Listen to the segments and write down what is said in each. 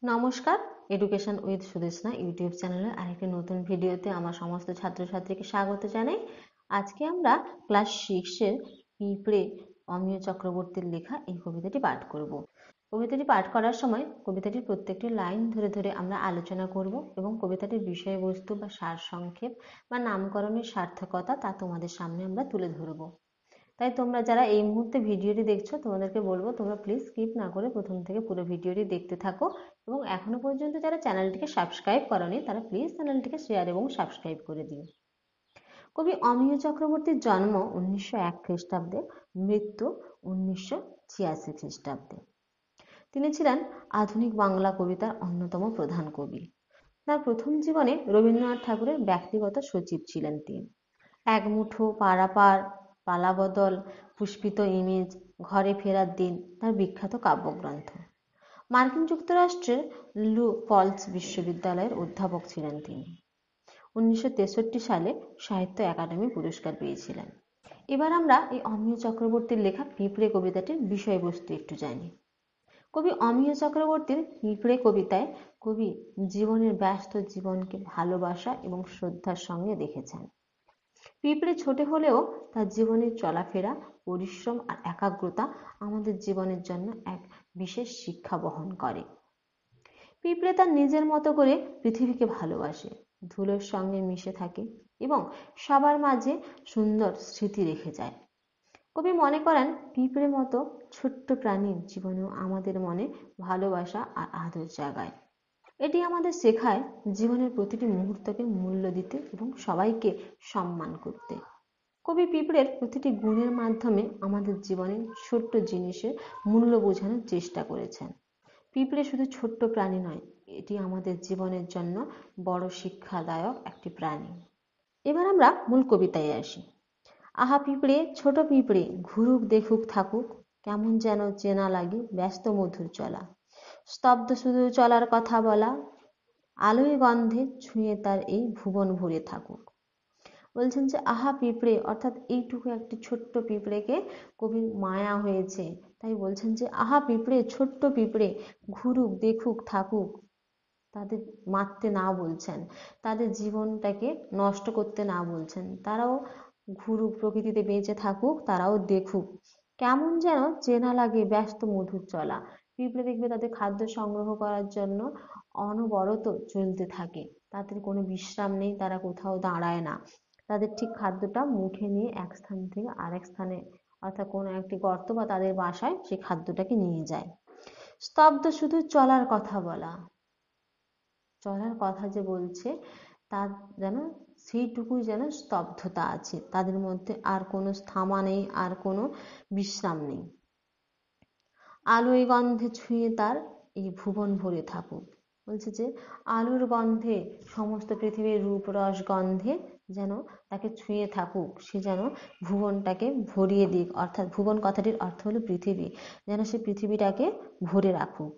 নমস্কার, education with Sudeshna YouTube চ্যানেলের আরেকটি নতুন ভিডিওতে আমার সমস্ত ছাত্রছাত্রীকে স্বাগত জানাই। আজকে আমরা ক্লাস 6-এর পিঁপড়ে অমিয় চক্রবর্তীর লেখা এই কবিতাটি পাঠ করব। কবিতাটি পাঠ করার সময় কবিতাটির প্রত্যেকটি লাইন ধরে ধরে আমরা আলোচনা করব এবং কবিতাটির বিষয়বস্তু বা সারসংক্ষেপ বা নামকরণের সার্থকতা তা তোমাদের সামনে আমরা তুলে ধরব। তাই তোমরা যারা এই মুহূর্তে ভিডিওটি দেখছো তোমাদেরকে বলবো তোমরা প্লিজ স্কিপ না করে প্রথম থেকে পুরো ভিডিওটি দেখতে থাকো এবং এখনো পর্যন্ত যারা চ্যানেলটিকে সাবস্ক্রাইব করোনি তারা প্লিজ চ্যানেলটিকে শেয়ার এবং সাবস্ক্রাইব করে দিও। কবি অমিয় চক্রবর্তীর জন্ম 1901 খ্রিস্টাব্দে, মৃত্যু 1986 খ্রিস্টাব্দে। তিনি ছিলেন আধুনিক বাংলা কবিতার অন্যতম প্রধান কবি। তার প্রথম জীবনে রবীন্দ্রনাথ ঠাকুরের ব্যক্তিগত সচিব ছিলেন তিনি। এক মুঠো পারাপার, পালাবদল, পুষ্পিত ইমেজ, ঘরে ফেরার দিন তার বিখ্যাত কাব্যগ্রন্থ। মার্কিন যুক্তরাষ্ট্রের লু পলস বিশ্ববিদ্যালয়ের অধ্যাপক ছিলেন তিনি। 1963 সালে সাহিত্য একাডেমি পুরস্কার পেয়েছিলেন। এবার আমরা এই অমিয় চক্রবর্তীর লেখা পিঁপড়ে কবিতাটির বিষয়বস্তু একটু জানি। কবি অমিয় চক্রবর্তীর পিঁপড়ে কবিতায় কবি জীবনের ব্যস্ত জীবনকে ভালোবাসা এবং শ্রদ্ধার সঙ্গে দেখেছেন। পিঁপড়ে ছোট হলেও তার জীবনের চলাফেরা, পরিশ্রম আর একাগ্রতা আমাদের জীবনের জন্য এক বিশেষ শিক্ষা বহন করে। পিঁপড়ে তার নিজের মতো করে পৃথিবীকে ভালোবাসে, ধুলোর সঙ্গে মিশে থাকে এবং সবার মাঝে সুন্দর স্মৃতি রেখে যায়। কবি মনে করেন পিঁপড়ে মতো ছোট্ট প্রাণীর জীবনেও আমাদের মনে ভালোবাসা আর আদর জাগায়। এটি আমাদের শেখায় জীবনের প্রতিটি মুহূর্তকে মূল্য দিতে এবং সবাইকে সম্মান করতে। কবি পিঁপড়ের প্রতিটি গুণের মাধ্যমে আমাদের জীবনের ছোট্ট জিনিসের মূল্য বোঝানোর চেষ্টা করেছেন। পিঁপড়ে শুধু ছোট্ট প্রাণী নয়, এটি আমাদের জীবনের জন্য বড় শিক্ষাদায়ক একটি প্রাণী। এবার আমরা মূল কবিতায় আসি। আহা পিঁপড়ে, ছোট পিঁপড়ে, ঘুরুক দেখুক থাকুক, কেমন যেন চেনা লাগে ব্যস্ত মধুর চলা, স্তব্ধ শুধু চলার কথা বলা, আলোয় গন্ধে ছুঁয়ে তার এই ভুবন ভরে থাকুক। বলছেন যে আহা পিঁপড়ে, অর্থাৎ এইটুকু একটি ছোট্ট পিঁপড়েকে কবির মায়া হয়েছে, তাই বলছেন যে আহা পিঁপড়ে, ছোট্ট পিঁপড়ে, ঘুরুক দেখুক থাকুক। তাদের মারতে না বলছেন, তাদের জীবনটাকে নষ্ট করতে না বলছেন, তারাও ঘুরুক, প্রকৃতিতে বেঁচে থাকুক, তারাও দেখুক, কেমন যেন চেনা লাগে ব্যস্ত মধুর চলা। পিঁপড়ে দেখবে তাদের খাদ্য সংগ্রহ করার জন্য অনবরত চলতে থাকে, তাদের কোনো বিশ্রাম নেই, তারা কোথাও দাঁড়ায় না, তাদের ঠিক খাদ্যটা মুখে নিয়ে এক স্থান থেকে আরেক স্থানে, অর্থাৎ কোনো একটি গর্ত বা তাদের বাসায় সেই খাদ্যটাকে নিয়ে যায়। স্তব্ধ শুধু চলার কথা বলা, চলার কথা যে বলছে তার যেন সেইটুকুই যেন স্তব্ধতা আছে, তাদের মধ্যে আর কোনো থামা নেই, আর কোনো বিশ্রাম নেই। আলোয় গন্ধে ছুঁয়ে তার এই ভুবন ভরে থাকুক। বলছে যে আলোর গন্ধে, সমস্ত পৃথিবীর রূপ রস গন্ধে যেন তাকে ছুঁয়ে থাকুক, সে যেন ভুবনটাকে ভরিয়ে দিক, অর্থাৎ ভুবন কথাটির অর্থ হলো পৃথিবী, যেন সে পৃথিবীটাকে ভরে রাখুক।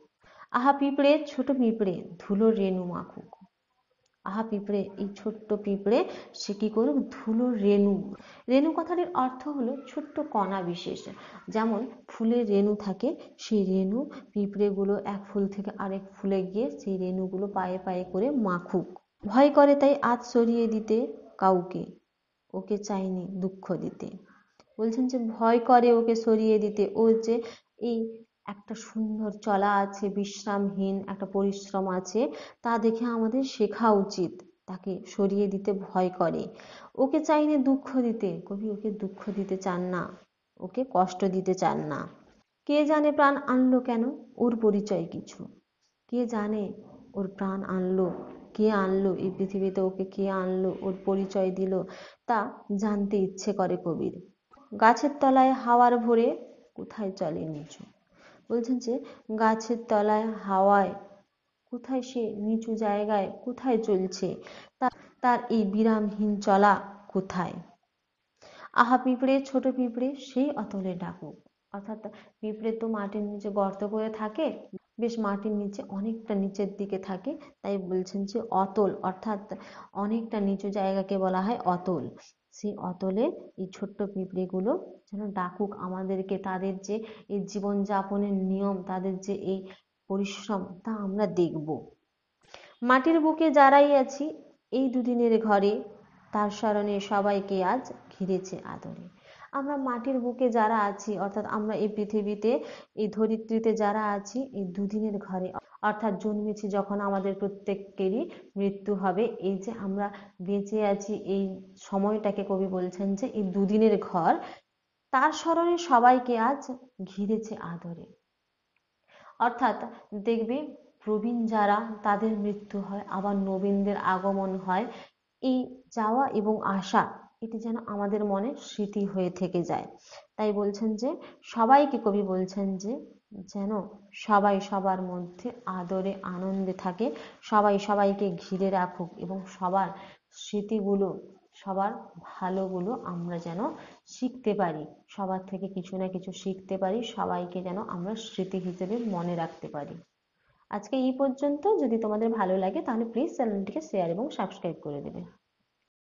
আহা পিঁপড়ে, ছোট পিঁপড়ে, ধুলোর রেণু মাখুক। আহা পিঁপড়ে, এই ছোট্ট পিঁপড়ে সে কি করুক, ধুলোর রেণু। রেণু কথাটির অর্থ হলো ছোট্ট কণা বিশেষ, যেমন ফুলের রেণু থাকে, সেই রেণু পিঁপড়েগুলো এক ফুল থেকে আরেক ফুলে গিয়ে সেই রেণুগুলো পায়ে পায়ে করে মাখুক। ভয় করে তাই আজ সরিয়ে দিতে কাউকে, ওকে চাইনি দুঃখ দিতে। বলছেন যে ভয় করে ওকে সরিয়ে দিতে, ও যে এই একটা সুন্দর চলা আছে, বিশ্রামহীন একটা পরিশ্রম আছে, তা দেখে আমাদের শেখা উচিত, তাকে সরিয়ে দিতে ভয় করে। ওকে চাইনে দুঃখ দিতে, কবি ওকে দুঃখ দিতে চান না, ওকে কষ্ট দিতে চান না। কে জানে প্রাণ আনলো কেন, ওর পরিচয় কিছু, কে জানে ওর প্রাণ আনলো, কে আনলো এই পৃথিবীতে, ওকে কে আনলো, ওর পরিচয় দিল, তা জানতে ইচ্ছে করে কবির। গাছের তলায় হাওয়ার ভোরে কোথায় চলে নিচু। বলছেন যে গাছের তলায় হাওয়ায় কোথায়, সে নিচু জায়গায় কোথায় চলছে, তার এই বিরামহীন চলা কোথায়। আহা পিঁপড়ে, ছোট পিঁপড়ে, সেই অতলে ডাকুক। অর্থাৎ পিঁপড়ে তো মাটির নিচে গর্ত করে থাকে, বেশ মাটির নিচে অনেকটা নিচের দিকে থাকে, তাই বলছেন যে অতল, অর্থাৎ অনেকটা নিচু জায়গাকে বলা হয় অতল। সেই অতলে এই ছোট্ট পিঁপড়েগুলো যেন ডাকুক আমাদেরকে, তাদের যে এই জীবনযাপনের নিয়ম, তাদের যে এই পরিশ্রম তা আমরা দেখব। মাটির বুকে যারাই আছি এই দুদিনের ঘরে, তার স্মরণে সবাইকে আজ ঘিরেছে আদরে। আমরা মাটির বুকে যারা আছি, অর্থাৎ আমরা এই পৃথিবীতে, এই ধরিত্রীতে যারা আছি এই দুদিনের ঘরে, অর্থাৎ জন্মেছি যখন আমাদের প্রত্যেকেরই মৃত্যু হবে, এই যে আমরা বেঁচে আছি এই সময়টাকে কবি বলছেন যে এই দুদিনের ঘর, তার স্মরণে সবাইকে আজ ঘিরেছে আদরে। অর্থাৎ দেখবে প্রবীণ যারা তাদের মৃত্যু হয়, আবার নবীনদের আগমন হয়, এই যাওয়া এবং আসা এটি যেন আমাদের মনে স্মৃতি হয়ে থেকে যায়। তাই বলছেন যে সবাইকে, কবি বলছেন যে যেন সবাই সবার মধ্যে আদরে আনন্দে থাকে, সবাই সবাইকে ঘিরে রাখুক এবং সবার স্মৃতিগুলো, সবার ভালোগুলো আমরা যেন শিখতে পারি, সবার থেকে কিছু না কিছু শিখতে পারি, সবাইকে যেন আমরা স্মৃতি হিসেবে মনে রাখতে পারি। আজকে এই পর্যন্ত। যদি তোমাদের ভালো লাগে তাহলে প্লিজ চ্যানেলটিকে শেয়ার এবং সাবস্ক্রাইব করে দেবে।